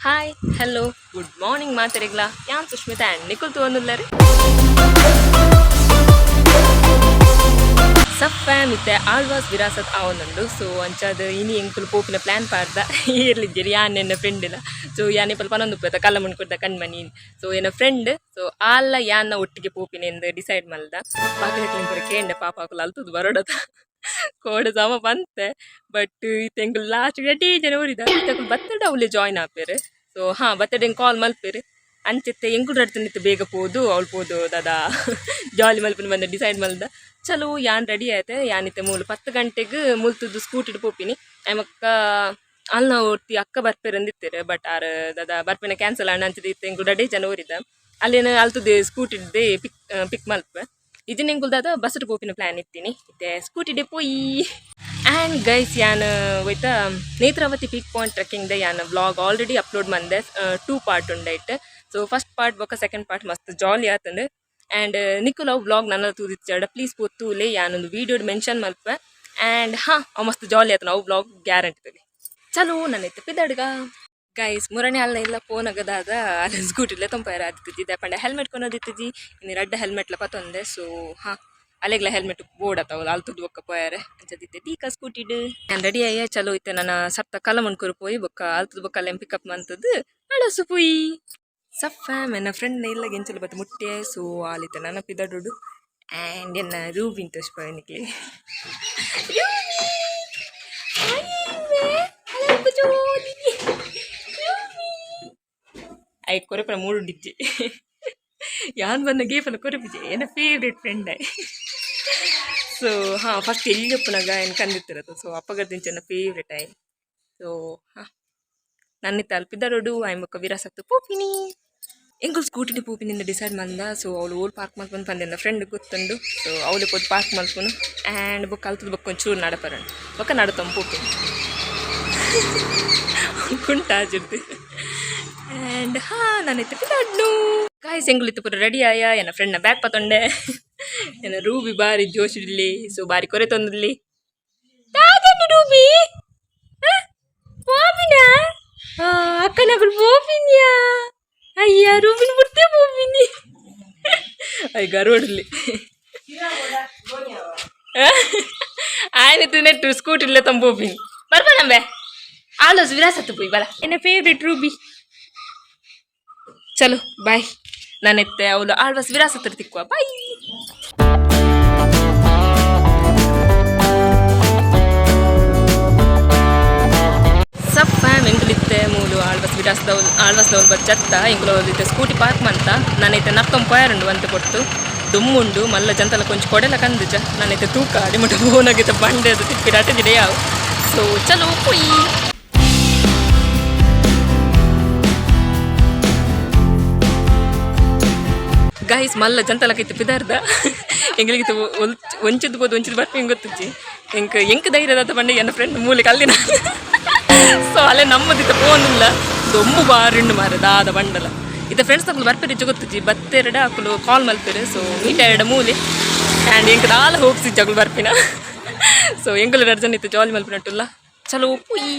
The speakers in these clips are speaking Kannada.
ಹಾಯ್ ಹಲೋ ಗುಡ್ ಮಾರ್ನಿಂಗ್ ಮಾತಾರಿಗ್ಲಾ ಯಾನ್ ಸುಷ್ಮಿತಾ ಆ್ಯಂಡ್ ನಿಖುಲ್ ತೋന്നുಲ್ಲರಿ ಸಫ್ಫೆ ಮಿತ್ತೆ ಆಳ್ವಾಸ್ ವಿರಾಸತ್ ಆವೊಂದುಂಡು ಸೊ ಅಂಚಾದ ಇನಿ ಎಂಕುಲು ಪೋಪಿನ ಪ್ಲ್ಯಾನ್ ಪಾಡ್ದ ಏರ್ಲಿದ್ದೀರಿ ಯಾನ್ ಎನ್ನ ಫ್ರೆಂಡ್ ಇಲ್ಲ ಸೊ ಯಾನ್ ಇಪ್ಪಲ್ ಪನೊಂದು ಉಪ್ಪದ ಕಲ್ಲ ಮುಣ್ಕೊಡ್ದ ಕಣ್ಮನಿ ಸೊ ಎನ್ನ ಫ್ರೆಂಡ್ ಸೊ ಆಲ್ಲ ಯಾನ್ನ ಒಟ್ಟಿಗೆ ಪೋಪಿನ ಎಂದು ಡಿಸೈಡ್ ಮಲ್ದ ಬಾಕಿದ ಪೂರ ಕೇಂಡೆ ಪಾಪ ಹಾಕಲು ಅಲ್ತದ್ದು ಬರೋಡದ ಕೋಡ ಸಮ ಬಂತೆ ಬಟ್ ಇತ್ತೆಂಕುಲು ಲಾಸ್ಟ್ ರೆಡಿ ಜನ ಊರಿದ ಇತ್ತಕುಲು ಬತ್ತಡ ಅವಳೆ ಜಾಯ್ನ್ ಆಪೇರು ಸೊ ಬತ್ತಡೆ ಕಾಲ್ ಮಲ್ಪೇರು ಅಂಚೆತ್ತೆ ಎಂಕುಲು ರಡ್ತನಿತ್ತು ಬೇಗ ಪೋದು ಅವಳು ಪೋದು ದಾದಾ ಜಾಲಿ ಮಲ್ಪನ ಬಂದ ಡಿಸೈಡ್ ಮಲ್ದ ಚಲೋ ಯಾನ್ ರೆಡಿ ಆಯ್ತೆ ಯಾನಿತ್ತೆ ಮೂಲು 10 ಗಂಟೆಗೆ ಮುಲ್ತದ್ದು ಸ್ಕೂಟಿಡ್ ಪೋಪಿನಿ ಆಮಕ್ಕ ಅಲ್ನ ಒಟ್ಟಿ ಅಕ್ಕ ಬರ್ಪೇರು ಅಂದಿತ್ತೇರೆ ಬಟ್ ಆರ್ ದಾದಾ ಬರ್ಪೇನೆ ಕ್ಯಾನ್ಸಲ್ ಅಣ್ಣ ಅಂತಿದ್ದು ಇತ್ತು ಎಂಕುಲು ರೆಡಿ ಜನ ಊರಿದ ಅಲ್ಲೇನು ಅಲ್ತದ್ದು ಸ್ಕೂಟಿಡ್ದೆ ಪಿಕ್ ಮಲ್ಪೆ ಇದನ್ನ ಎಂಕುಲ್ದಾದ ಬಸ್ಸು ಪೋಪಿನ ಪ್ಲ್ಯಾನ್ ಇತ್ತೀನಿ ಇತ್ತೆ ಸ್ಕೂಟಿಡೆ ಪೋಯಿ ಆ್ಯಂಡ್ ಗೈಸ್ ಯಾನ್ ಒಯ್ತಾ ನೇತ್ರಾವತಿ ಪೀಕ್ ಪಾಯಿಂಟ್ ಟ್ರೆಕ್ಕಿಂಗ್ದೆ ಯಾನ್ ವ್ಲಾಗ್ ಆಲ್ರೆಡಿ ಅಪ್ಲೋಡ್ ಮಂದೆ 2 ಪಾರ್ಟ್ ಉಂಡೈಟ್ ಸೊ ಫಸ್ಟ್ ಪಾರ್ಟ್ ಬೊಕ್ಕ ಸೆಕೆಂಡ್ ಪಾರ್ಟ್ ಮಸ್ತ್ ಜಾಲಿ ಆತಂಡು ಆ್ಯಂಡ್ ನಿಖುಲ್ ಅವು ವ್ಲಾಗ್ ನನ್ನ ತೂದಿಚ್ಚಾಡ ಪ್ಲೀಸ್ ಪೊತ್ತೂಲೆ ಯಾನೊಂದು ವೀಡಿಯೋಡ್ ಮೆನ್ಷನ್ ಮಲ್ಪೆ ಆ್ಯಂಡ್ ಅವು ಮಸ್ತ್ ಜಾಲಿ ಆತನ ಅವು ವ್ಲಾಗ್ ಗ್ಯಾರಂಟಿ ಚಲೋ ನನ್ನ ಇತ್ತು ಪಿದಡ್ಗ ಗೈಸ್ ಮುರಣೆ ಅಲ್ಲ ಇಲ್ಲ ಫೋನ್ ಆಗದಾದ ಅಲ್ಲಿ ಸ್ಕೂಟಿಲೆ ತೊಂಪಾರ ಆದಿತ್ತಿದ್ದೆ ಪಂಡ ಹೆಲ್ಮೆಟ್ ಕೊನೋದಿತ್ತಿದ್ದಿ ಇನ್ನು ರಡ್ಡ ಹೆಲ್ಮೆಟ್ಲ ಪತ್ತೊಂದೆ ಸೊ ಅಲೆಗ್ಲ ಹೆಲ್ಮೆಟ್ ಬೋರ್ಡ್ ಆತವಲ್ಲ ಅಲ್ತದ್ದು ಬೊಕ್ಕ ಪೋಯಾರೆ ಅಂಚದಿತ್ತೆ ತೀಕ ಸ್ಕೂಟಿಡ್ ನಾನು ರೆಡಿ ಅಯ್ಯ ಚಲೋ ಇತ್ತೆ ನನ್ನ ಸಪ್ತ ಕಲ ಮುನ್ಕೂರು ಪೋಯಿ ಬೊಕ್ಕ ಅಲ್ತದ್ದು ಬೊಕ್ಕ ಅಲ್ಲೇನು ಪಿಕಪ್ ಮಂತದ್ದು ಅಳಸು ಪೋಯಿ ಸಫ್ಫಾಮ್ ನನ್ನ ಫ್ರೆಂಡ್ ಇಲ್ಲ ಗೆಂಚಲು ಬತ್ತು ಮುಟ್ಟೆ ಸೊ ಆಲಿತ್ತೆ ನನ್ನ ಪಿದಡುಡು ಆ್ಯಂಡ್ ಎನ್ನ ರೂಬಿನ್ ತೋರಿಸ್ಪಯನಿಗೆ ಐ ಕೊರಪನ ಮೂಡು ಡಿಜ್ಜೆ ಯಾನ್ ಬಂದ ಗೇಪನ ಕೊರಪಿಜೆ ಎನ್ನ ಫೇವ್ರೇಟ್ ಫ್ರೆಂಡ್ ಐ ಸೊ ಫಸ್ಟ್ ಎಲ್ಲಿಯಪ್ಪನಾಗ ಏನು ಕಂದಿತ್ತಿರದು ಸೊ ಅಪ್ಪಗರ್ದಿಂಚ ನನ್ನ ಫೇವ್ರೇಟ್ ಐ ಸೊ ನನ್ನಿತ್ತ ಅಲ್ಪಿದ್ದರೋಡು ಐ ಮುಕ್ಕ ವಿರಾಸತ್ತು ಪೋಪಿನಿ ಎಂಕುಲು ಸ್ಕೂಟಿನ ಪೋಪಿನಿಂದ ಡಿಸೈಡ್ ಮಂದ ಸೊ ಅವಳು ಓಲ್ ಪಾರ್ಕ್ ಮಲ್ಪನು ಪಂದಿನ ಫ್ರೆಂಡ್ ಗೊತ್ತುಂಡು ಸೊ ಅವಳು ಪೋದು ಪಾರ್ಕ್ ಮಲ್ಪನು ಆ್ಯಂಡ್ ಬೊಕ್ಕ ಅಲ್ತದ ಬೊಕ್ಕ ಒಂಚೂರು ನಡಪರಣ ಬೊಕ್ಕ ನಡತಂ ಪೋಪಿನಿ ಕುಂಟಾಜಿರ್ದು ಆ್ಯಂಡ್ ನಾನೈತೆ ಪಿದಾಡ್ನು ಗಾಯ್ಸ್ ಎಂಗುಲಿತ್ತು ಪೂರ ರೆಡಿ ಆಯ ಎನ್ನ ಫ್ರೆಂಡ್ನ ಬ್ಯಾಗ್ ಪತ್ತೊಂಡೆ ಎನ್ನ ರೂಬಿ ಬಾರಿ ಜೋಶಿಡ್ಲಿ ಸೊ ಬಾರಿ ಕೊರೆ ತೊಂದಿರ್ಲಿ ರೂಬಿ ಪೋಪಿನ ಅಕ್ಕನಗಳು ಪೋಪಿನ್ಯಾ ಅಯ್ಯ ರೂಬಿನ ಬಿಡ್ತೇ ಪೋಪಿನಿ ಅಯ್ಯ ಗರೋಡ್ಲಿ ಆಯ್ನಿತ್ತು ನೆಟ್ಟು ಸ್ಕೂಟಿ ಇಲ್ಲೇ ತಮ್ಮ ಪೋಪಿನಿ ಬರ್ಬನಂಬೆ ಆಲೋಸ್ ವಿರಾಸತ್ತು ಪೋಯ್ ಬಲ ಎನ್ನ ಫೇವ್ರೇಟ್ ರೂಬಿ ಚಲೋ ಬಾಯ್ ನಾನೆತ್ತೆ ಅವಳು ಆಳ್ವಾಸ್ ವಿರಾಸತ್ರ ತಿಕ್ಕುವ ಬಾಯ್ ಸಪ್ಪ ಎಂಕುಲಿತ್ತೆ ಮೂಲು ಆಳ್ವಾಸ್ದವ್ರು ಬಚ್ಚತ್ತ ಎಂಕುಲಿತ್ತೆ ಸ್ಕೂಟಿ ಪಾರ್ಕ್ ಮಂತ ನಾನೈತೆ ನರ್ತೊಂದು ಪೋಯಾರುಂಡು ಅಂತ ಕೊಟ್ಟು ದುಮ್ಮುಂಡು ಮಲ್ಲ ಜಂತಲ ಕೊಂಚ ಕೊಡೆಲ್ಲ ಕಂದಿಜ ನಾನೈತೆ ತೂಕ ಅಡಿಮುಟ್ಟ ಫೋನಾಗೈತೆ ಬಂಡೆ ಅದು ತಿಪ್ಪಿಡ ಅಟ್ಟಿದೆ ಯಾವ ಸೊ ಚಲೋ ಪೊಯ್ ಗಾಯ್ಸ್ ಮಲ್ಲ ಜಂತಲಕೈತೆ ಪಿದಾರ್ದ ಎಂಗ್ಲಿಗಿತ್ತು ಒಂಚಿದ್ದು ಬೋದು ಒಂಚಿದ್ದು ಬರ್ಪಿ ಹೆಂಗೆ ಗೊತ್ತಿಜ್ಜಿ ಎಂಕ ಧೈರ್ಯದ ಬಂಡೆ ನನ್ನ ಫ್ರೆಂಡ್ ಮೂಲೆ ಕಲ್ಲಿನ ಸೊ ಅಲ್ಲೇ ನಮ್ಮದಿತ್ತು ಫೋನ್ ಇಲ್ಲ ದೊಂಬು ಬಾರಿಂಡು ಮಾರದ ಆದ ಬಂಡಲ ಇತ್ತ ಫ್ರೆಂಡ್ಸ್ ತಗೊಳ್ಳು ಬರ್ಪೇರಿ ಗೊತ್ತಿಜ್ಜಿ ಬತ್ತೆರಡ ಹಾಕಲು ಕಾಲ್ ಮಲ್ಪೇರು ಸೊ ಮೀಟ ಎರಡು ಮೂಲೆ ಆ್ಯಂಡ್ ಎಂಕ ದಾಲ ಹೋಗ್ಸಿ ಜಗಳು ಬರ್ಪಿನ ಸೊ ಎಂಕಲು 2 ಜನ ಇತ್ತು ಜಾಲಿ ಮಲ್ಪಿನಟ್ಟುಲ್ಲ ಚಲೋ ಪುಯ್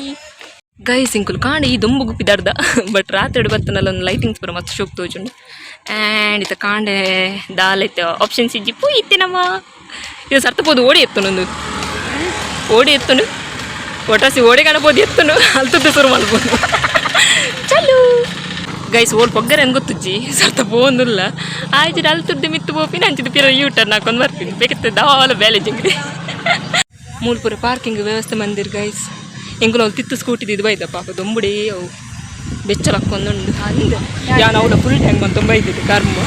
ಗೈಸ್ ಇಂಕುಲು ಕಾಂಡೆ ಈ ದೊಂಬು ಗುಪ್ಪಿದಾರ್ದ ಬಟ್ ರಾತ್ರಿ ಬರ್ತನಲ್ಲ ಒಂದು ಲೈಟಿಂಗ್ಸ್ ಬರೋ ಮತ್ತೆ ಶೋಕ್ ತೋಜುಂಡು ಆ್ಯಂಡ್ ಇತ್ತ ಕಾಂಡೆ ದಾಲೈತೆ ಆಪ್ಷನ್ಸ್ ಇಜ್ಜಿ ಪೂ ಇತ್ತೆ ನಮ್ಮ ಇದು ಸರ್ತಬೋದು ಓಡಿ ಎತ್ತನೊಂದು ಓಡಿ ಎತ್ತನು ಒಟಾಸಿ ಓಡಿ ಕಾಣಬೋದು ಎತ್ತನು ಅಲ್ತದ್ದು ಶುರು ಮಾಡ್ಬೋದು ಚಲೋ ಗೈಸ್ ಓಡ್ ಪೊಗ್ಗರೆ ಅಂತ ಗೊತ್ತುಜ್ಜಿ ಸರ್ತ ಪೋಂದಿಲ್ಲ ಆಯ್ತು ಅಲ್ತದ್ದು ಮಿತ್ತು ಪೋಪಿನ ಅಂಚಿದ್ದು ಪಿರ ಯೂಟರ್ ನಾಕೊಂಡು ಬರ್ತೀನಿ ಬೇಕಿತ್ತು ದಾಲ ಬ್ಯಾಲೇಜಿಂಗ್ರಿ ಮೂಲ್ಪುರ ಪಾರ್ಕಿಂಗ್ ವ್ಯವಸ್ಥೆ ಮಂದಿರ್ ಗೈಸ್ ಎಂಗುಲು ಅವ್ಳು ತಿತ್ತು ಸ್ಕೂಟಿದ್ದು ಬೈದ ಪಾಪ ದೊಂಬುಡೇ ಅವು ಬೆಚ್ಚಲು ಹಾಕ್ಕೊಂಡುಂಡು ಅಂದೆ ಯಾನು ಅವಳ ಫುಲ್ ಟ್ಯಾಂಕ್ ಬಂದು ತುಂಬ ಇದ್ದಿದ್ದು ಕರ್ಮ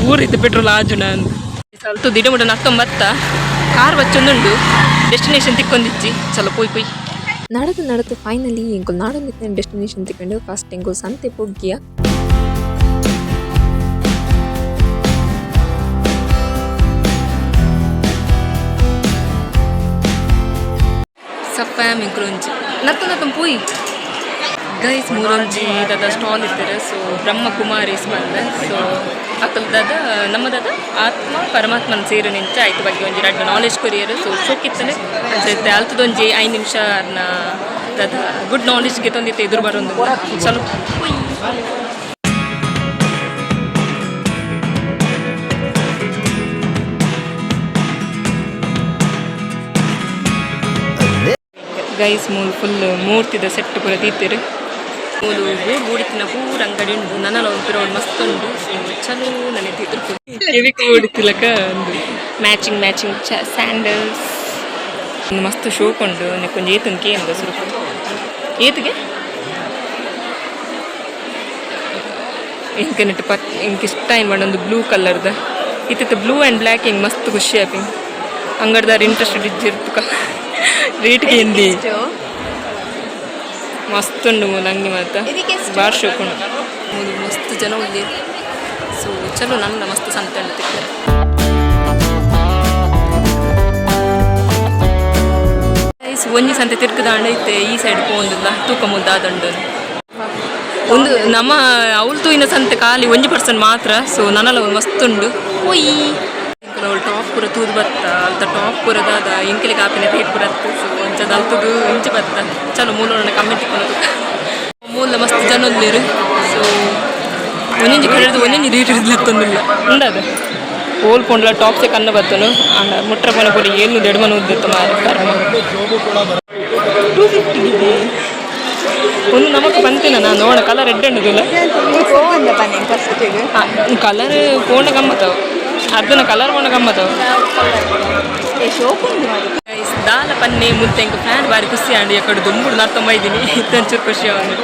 ಊರಿದ್ದು ಪೆಟ್ರೋಲ್ ಆಜು ನಾನು ಸ್ವಲ್ಪ ದಿಡಮುಡ ನತ್ತೊಂಬತ್ತ ಕಾರ್ ಬಚ್ಚೊಂದುಂಡು ಡೆಸ್ಟಿನೇಷನ್ ತಿಕ್ಕೊಂದಿಚ್ಚಿ ಚಲೋ ಪೋಯ್ ನಡೆದು ಫೈನಲಿ ಎಂಕುಲು ನಾಡೊಂದಿತ್ತ ಡೆಸ್ಟಿನೇಷನ್ ತಿಕ್ಕೊಂಡು ಫಸ್ಟ್ ಎಂಕುಲು ಸಂತೆ ಪೊಗ್ಗಿಯ ಸಪ್ಪ ಮಿಂಕ್ರೊಂಜಿ ನತ್ತ ಪೋಯ್ ಗೈಸ್ ಮೂರೊಂಜಿ ದಾದ ಸ್ಟಾಲ್ ಇದ್ದಾರೆ ಸೊ ಬ್ರಹ್ಮಕುಮಾರೀಸ್ ಬಂದೆ ಸೊ ಅಕ್ಕಲ್ದಾದ ನಮ್ಮದಾದ ಆತ್ಮ ಪರಮಾತ್ಮನ ಸೇರು ನಿಂಚ ಆಯ್ತು ಬಗ್ಗೆ ಒಂಜಿ 2 ನಾಲೆಜ್ ಕೊರಿಯರು ಸೊ ಶೋಕಿತ್ತನೆ ಅನ್ಸೈತೆ ಅಲ್ತದೊಂಜಿ 5 ನಿಮಿಷ ಬರ್ತದ ಗುಡ್ ನಾಲೆಜ್ಗೆ ತಂದಿತ್ತೆ ಎದುರು ಬರೋದು ಚಲೋ ಗೈಸ್ ಫುಲ್ ಮೂರ್ತಿದ ಸೆಟ್ ಪೂರ ತೀರ್ತೀರು ಮೂಲು ಬೂಡಿತಿನ ಪೂರ ಅಂಗಡಿ ಉಂಟು ನನ್ನಲ್ಲ ಒಂಥರ ಮಸ್ತ್ ಉಂಟು ಚಲೋ ನನಗೆ ತೀರ್ತು ಕಿವಿಗೆ ಓಡಿತಿಲಕ ಒಂದು ಮ್ಯಾಚಿಂಗ್ ಸ್ಯಾಂಡಲ್ಸ್ ಒಂದು ಮಸ್ತ್ ಶೋಕ್ ಉಂಟು ಕೊಂಚ ಏತನ್ಕೆ ಅಂದ ಸ್ವಲ್ಪ ಏತಿಗೆ ಇಂಕ ನೆಟ್ಟು ಇಂಕ ಇಷ್ಟ ಏನು ಮಾಡಿ ಒಂದು ಬ್ಲೂ ಕಲರ್ದ ಇತ್ತಿತ್ತು ಬ್ಲೂ ಆ್ಯಂಡ್ ಬ್ಲ್ಯಾಕ್ ಹಿಂಗೆ ಮಸ್ತ್ ಖುಷಿ ಆಪಿ ಅಂಗಡ್ದಾರ ಇಂಟ್ರೆಸ್ಟೆಡ್ ಇದ್ದಿರ್ತಕ ರೇಟ್ಗೆ ಹಿಂದಿ ಮಸ್ತ್ ಉಂಡು ಮೂಲ ಅಂಗಡಿ ಮಾತ್ರ ಭಾಳ ಶೋಕ್ ಉಂಟು ಮೂಲು ಮಸ್ತ್ ಜನ ಉಂದಿ ಸೊ ಚಲೋ ನನ್ನ ಮಸ್ತ್ ಸಂತೆ ಉಂಟು ತಿಕ್ಕರೆ ಒಂಜಿ ಸಂತೆ ತಿರ್ಕದಾಂಡ ಐತೆ ಈ ಸೈಡ್ ಪೋಂದಿಲ್ಲ ತೂಕ ಮುದ್ದಾದಂಡು ಒಂದು ನಮ್ಮ ಅವಳು ತೂಯಿನ ಸಂತೆ ಖಾಲಿ 1% ಮಾತ್ರ ಸೊ ನನ್ನಲ್ಲ ಒಂದು ಮಸ್ತ್ ಉಂಡು ಓಯ್ ಅವಳು ಟಾಪ್ ಪೂರ ತೂದು ಬತ್ತ ಅಲ್ತ ಟಾಪ್ ಪೂರದಾದ ಇಂಕಿಲಿಗೆ ಹಾಪಿನ ತೇಟ್ ಬರುತ್ತೆ ಸೊ ಒಂಚದ ಅಲ್ತದು ಇಂಚೆ ಬತ್ತ ಚಲೋ ಮೂಲೋಣ ಕಮ್ಮಿ ತಿಕ್ಕೊಳೋದು ಮೂಲ ಮಸ್ತ್ ಜನ ಉಂದಿರು ಸೊ ಒಂದೊಂದು ಕಳೆದು ಒಂದೊಂದು ರೇಟ್ ಇರ್ಲತ್ತೊಂದಿಲ್ಲ ಉಂಡದು ಓಲ್ ಪೊಂಡ್ಲ ಟಾಪ್ಸೆ ಕನ್ನ ಬತ್ತನು ಅಂಡ ಮುಟ್ರ ಪನ ಪೊಡಿ ಏನು ದೆಡ್ಮನ ಉದ್ದಿತ್ತು ಮಾರ 250 ಒಂದು ನಮಕ್ ಬಂತೇನ ನಾನು ನೋಡ ಕಲರ್ ರೆಡ್ ಉಂಡುದಿಲ್ಲ ಕಲರ್ ಪೋಂಡ ಗಮ್ಮತ್ತವ ಅರ್ಧನ ಕಲರ್ ಪೋಂಡ ಗಮ್ಮತ್ತವ ದಾಲ ಪನ್ನೆ ಮುತ್ತೆ ಇಂಕ ಫ್ಯಾನ್ ಬಾರಿ ಖುಷಿ ಆಂಡಿ ಅಕ್ಕಡೆ ದುಂಬುಡು ನರ್ತಂಬೈದೀನಿ ಇತ್ತಂಚೂರು ಖುಷಿ ಅವನು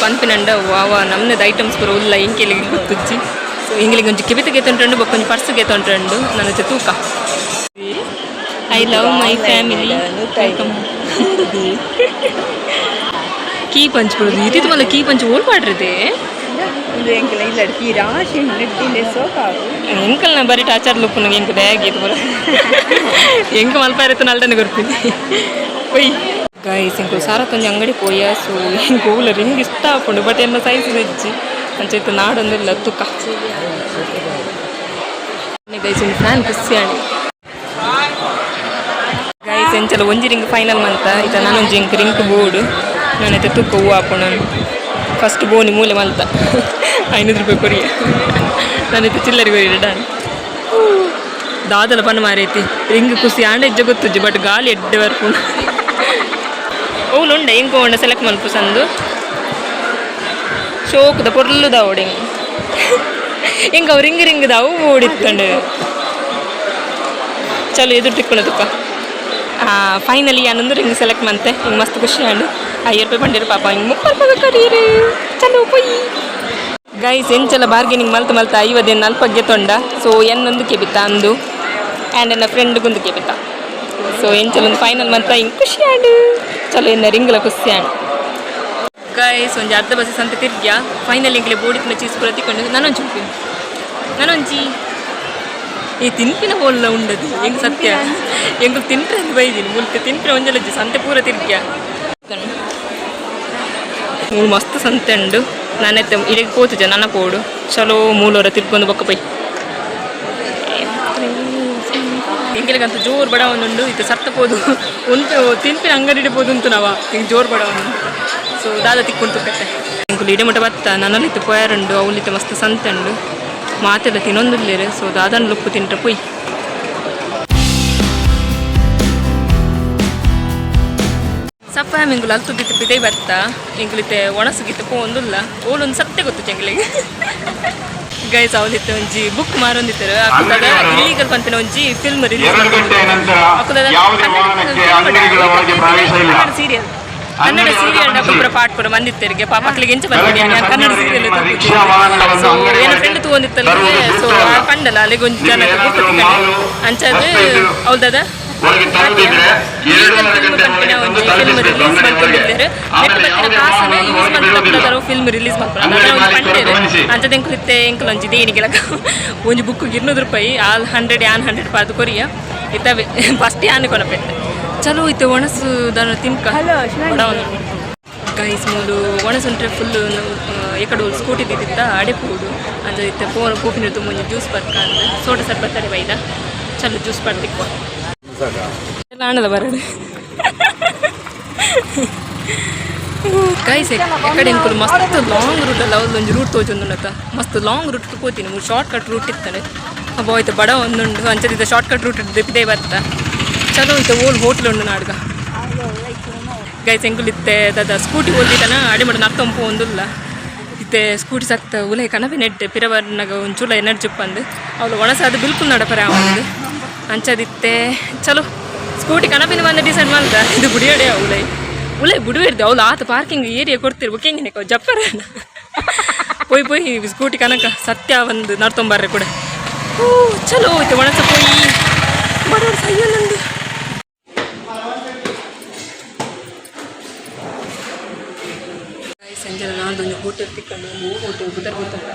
ಪನ್ಪಿನಂಡ ವಾವ ನಮ್ಮನೇದು ಐಟಮ್ಸ್ ಪೂರ ಉಲ್ಲ ಇಂಕೆಲಿಗೆ ಗೊತ್ತುಜ್ಜಿ ಸೊ ಇಂಗ್ಲಿಗೆ ಒಂಚು ಕಿವಿತಿಗೆ ತೊಂಟಂಡು ಬಕ್ಕೊಂದು ಪರ್ಸ್ಗೆ ತೊಂಟಂಡು ನನ್ನ ಜೊತೆ ತೂಕ I love my family key punch ಬಿಡೋದು ಇದ್ದಿದ್ದು ಮಲ್ಲ ಕೀ ಪಂಚ್ ಓಲ್ ಮಾಡ್ರದೆ ಎಂಕಲ್ ನಾ ಬರೀ ಟಾಚರ್ ಲುಪ್ಪು ನಂಗೆ ಎಂಕ ಬ್ಯಾಗ್ ಇದು ಬರ ಎಂಕ ಮಲ್ಪ ಇರುತ್ತೆ ನಲ್ಟನೆ ಗೊರ್ತೀನಿ ಒಯ್ ಗೈಸ್ ಇಂಕಲ್ ಸಾರತ್ತೊಂದು ಅಂಗಡಿ ಪೋಯ ಸೊ ಎಂಕ ಓಲ ರಿಂಗ್ ಇಷ್ಟ ಹಾಕೊಂಡು ಬಟ್ ಎಲ್ಲ ಸೈಜ್ ನೆಜ್ಜಿ ಅಂಚೈತು ನಾಡೊಂದಿಲ್ಲ ತುಕ್ಕ ಗೈಸ್ ಒಂದು ಫ್ಯಾನ್ ಖುಷಿ ಆಣಿ ಗೈಸ್ ಎಂಚಲ ಒಂಜಿ ರಿಂಗ್ ಫೈನಲ್ ಮಂತ ಇತ ನಾನೊಂಜಿ ಇಂಕ ರಿಂಕ್ ಬೋರ್ಡು ನಾನೈತೆ ತುಕ್ಕ ಹೂವು ಹಾಕೊಂಡು ಫಸ್ಟ್ ಬೋನಿ ಮೂಲೆ ಮಲ್ತ 500 ರೂಪಾಯಿ ಕೊರಿಯ ನಾನೈತೆ ಚಿಲ್ಲರಿ ಕೊರಿ ಡಾನ್ ದಾದಲ ಪನ್ನ ಮಾರೈತಿ ರಿಂಗ್ ಖುಷಿ ಆಂಡ ಇಜ್ಜ ಗೊತ್ತುಜ್ಜಿ ಬಟ್ ಗಾಳಿ ಎಡ್ಡೆ ಬರ್ಕೊಂಡು ಅವಳು ಉಂಡ ಹೆಂಗೆ ಉಂಡ ಸೆಲೆಕ್ಟ್ ಮಲ್ಪು ಸಂದು ಶೋಕದ ಪೊರ್ಲುದ ಅವಡೆ ಹಿಂಗೆ ಅವು ರಿಂಗ್ ಅವು ಓಡಿತ್ಕೊಂಡು ಚಲೋ ಎದುರು ತಿಕ್ಕೊಳದಕ್ಕ ಫೈನಲಿ ನಾನೊಂದು ರಿಂಗ್ ಸೆಲೆಕ್ಟ್ ಮಂತೆ ಹಿಂಗೆ ಮಸ್ತ್ ಖುಷಿ ಆಂಡು 5 ರೂಪಾಯಿ ಬಂದಿರು ಪಾಪ ಹಿಂಗೆ 30 ರೂಪಾಯಿ ಕರೀರಿ ಚಲೋ ಪೊಯ್ಯಿ ಗೈಸ್ ಎಂಚಲ ಬಾರ್ಗೇನಿಂಗ್ ಮಲ್ತ 50 40 ತೊಂಡ ಸೊ ಎನ್ನೊಂದು ಕೆಬಿತ್ತ ಅಂದು ಆ್ಯಂಡ್ ನನ್ನ ಫ್ರೆಂಡ್ಗೊಂದು ಕೆಬಿತ್ತ ಸೊ ಎಂಚಲೊಂದು ಫೈನಲ್ ಮಂತ ಹಿಂಗೆ ಖುಷಿ ಆಂಡು ಚಲೋ ಎನ್ನ ರಿಂಗ್ಲ ಖುಷಿ ಆಂಡು ಗೈಸ್ ಒಂಜಿ ಅರ್ಧ ಬಸ್ ಸಂತೆ ತಿರ್ಗ್ಯಾ ಫೈನಲ್ ಇಂಕ್ಲೆ ಬೋಡಿನ ಚೀಸ್ ಪೂರ ತಿಕ್ಕೊಂಡು ನಾನೊಂಜಿ ಈ ತಿನ್ಪಿನ ಹೋಲ್ಲ ಉಂಡದು ಹೆಂಗೆ ಸತ್ಯ ಹೆಂಗೆ ತಿನ್ಪ್ರೆ ಅಂತ ಬೈದೀನಿ ಮುಲ್ಕ ತಿನ್ಪ್ರೆ ಒಂಜಲಜ್ಜಿ ಸಂತೆ ಪೂರ ತಿರ್ಗ್ಯಾ ಮೂರು ಮಸ್ತ್ ಸಂತೆ ಉಂಡು ನಾನೈತೆ ಇಡೀ ಕೋತುಜ ನನ್ನ ಪೋಡು ಚಲೋ ಮೂಲವರ ತಿರ್ಕೊಂಡು ಬೊಕ್ಕ ಪೈ ಎಂಗೆಲಗಂತೂ ಜೋರು ಬಡವನುಂಡು ಇದು ಸತ್ತಪೋದು ಒಂದು ತಿನ್ಪಿನ ಅಂಗಡಿ ಇಡಬಹುದು ಉಂಟು ನಾವ ಹಿಂಗೆ ಜೋರು ಬಡವನು ಸೊ ದಾದ ತಿಕ್ಕೊಂಡು ಕಟ್ಟೆ ಇಂಕುಲು ಇಡೆ ಮಟ್ಟ ಬತ್ತ ನನ್ನಲ್ಲಿತ್ತು ಪೊಯರುಂಡು ಅವಲಿತ್ತು ಮಸ್ತ್ ಸಂತೆ ಉಂಡು ಮಾತೆಲ್ಲ ತಿನ್ನೊಂದಿಲ್ಲೇರು ಸೊ ದಾದನ್ ಲುಪ್ಪು ತಿಂಟ್ರೆ ಪುಯ್ ಸಪ್ಪ ಮಿಂಗುಲು ಅಲ್ತು ಬಿತ್ತು ಪಿಟೈ ಬರ್ತಾ ಇಂಗ್ಲಿತೆ ಒಣಸುಗಿತ್ತು ಪೋಂದುಲ್ಲ ಓಲೊಂದು ಸತ್ಯ ಗೊತ್ತು ಚೆಂಗ್ಲಿಗೆ ಗೈಸ್ ಅವಲಿತ್ತು ಒಂಜಿ ಬುಕ್ ಮಾರೊಂದಿತ್ತರು ಅಕ್ಕದ ಇಲ್ಲೀಗಲ್ ಪಂಪಿನ ಒಂಜಿ film release serial Kannada serial ಡಬ್ಬರ ಪಾಟ್ ಪೂರ ಬಂದಿತ್ತರಿಗೆ ಪಾಪ ಮಕ್ಳಿಗೆ ಎಂಚ ಬಂದಿದ್ದೆ ಕನ್ನಡ ಸೀರಿಯಲ್ ಸೊ ಏನೋ ಫ್ರೆಂಡ್ ತಗೊಂಡಿತ್ತಲ್ಲ ಸೊ ಕಂಡಲ್ಲ ಅಲ್ಲಿಗೆ ಒಂದು ಜನ ಅಂಚದು ಹೌದದ ಫಿಲ್ಮ್ ರಿಲೀಸ್ ಮಾಡ್ಕೊಂಡಿದ್ದಾರೆ ಕಾಸನ್ನ ಯೂಸ್ ಮಾಡ್ತಾರೆ ಫಿಲ್ಮ್ ರಿಲೀಸ್ ಮಾಡ್ತಾರೆ ಒಂದು ಪಂಡೇರು ಅಂಚದ ಎಂಕುಲಿತ್ತೆ ಎಂಕಲ್ ಒಂಜಿ ದೇಣಿಗೆಲ ಒಂಜಿ ಬುಕ್ 200 ರೂಪಾಯಿ ಆಲ್ 100 ಪಾದು ಕೊರಿಯ ಇತ್ತವೆ ಫಸ್ಟ್ ಯಾನ್ ಕೊನಪೆಟ್ಟೆ ಚಲೋ ಇತ್ತು ಒಣಸು ದನ ತಿನ್ಕ ಗೈಸ್ ಮೂಲು ಒಣಸುಂಟ್ರೆ ಫುಲ್ಲು ಎಕಡೆ ಸ್ಕೂಟಿ ತಿದ್ದಿತ್ತ ಅಡೆಪುಡು ಅಂತ ಇತ್ತೆ ಫೋನ್ ಕೂಪಿನ ತುಂಬ ಜ್ಯೂಸ್ ಬರ್ಕ ಅಂದ್ರೆ ಸೋಟ ಸರ್ಬತ್ತಡೆ ಬೈದ ಚಲೋ ಜ್ಯೂಸ್ ಬರ್ತಿಕ್ಕ ಎಲ್ಲ ಆಣಲ್ಲ ಬರೋದು ಗೈಸ್ ಎಕಡೆ ಇಂಕುಲು ಮಸ್ತ್ ಲಾಂಗ್ ರೂಟ್ ಅಲ್ಲ ಒಂದು ರೂಟ್ ತೋಜೊಂದುಂಡತ ಮಸ್ತ್ ಲಾಂಗ್ ರೂಟ್ ಹೋಗ್ತೀನಿ ಮೂರು ಶಾರ್ಟ್ ಕಟ್ ರೂಟ್ ಇತ್ತಾನೆ ಅಬ್ಬ ಹೋಯ್ತು ಬಡ ಒಂದುಂಡು ಅಂಚದಿದ್ದ ಶಾರ್ಟ್ ಕಟ್ ರೂಟ್ ದೆಪ್ಪಿದೆ ಬತ್ತ ಚಲೋ ಇತ್ತು ಓಲ್ ಹೋಟ್ಲ್ ಉಂಡು ನಾಡ್ಗ ಗೈಸ್ ಎಂಕುಲು ಇತ್ತೆ ದದ ಸ್ಕೂಟಿ ಓದಿದ್ದಾನ ಅಡಿ ಮಾಡಿ ನರ್ತಂಪು ಒಂದಿಲ್ಲ ಇತ್ತೆ ಸ್ಕೂಟಿ ಸತ್ತ ಉಲೈ ಕನಪಿ ನೆಟ್ಟೆ ಪಿರವರ್ನಾಗ ಒಂಚೂಲ ಎನರ್ಜಿ ಉಪ್ಪಂದು ಅವಳು ಒಣಸಾದ ಬಿಲ್ಕುಲ್ ನಡಪರೆ ಅವಂದು ಅಂಚದಿತ್ತೆ ಚಲೋ ಸ್ಕೂಟಿ ಕನಪಿನ ಬಂದ ಡಿಸೈಡ್ ಮಾಡ್ದ ಇದು ಬುಡಿಯಡೆ ಉಲೈ ಉಲೈ ಬುಡುವಿರ್ದೆ ಅವಳು ಆತ ಪಾರ್ಕಿಂಗ್ ಏರಿಯಾ ಕೊಡ್ತಿರ್ಬೇಕು ಹೆಂಗೆ ಜಪ್ಪರ ಪೋಯ್ ಸ್ಕೂಟಿ ಕನಕ ಸತ್ಯ ಒಂದು ನಡ್ತೊಂಬರ್ರೆ ಕೂಡ ಚಲೋ ಹೋಯ್ತು ಒಣಸ ಪೋಯಿ ಬಡವ್ರು ಸಯ್ಯಲ್ಲೊಂದು ಸಂಜೆ ನಾಲ್ದೊಂದು ಹೋಟೆಲ್ ತಿಕ್ಕೊಂಡು ಹೋಟೆಲ್ ಗುದರ್ ಗೊತ್ತಲ್ಲ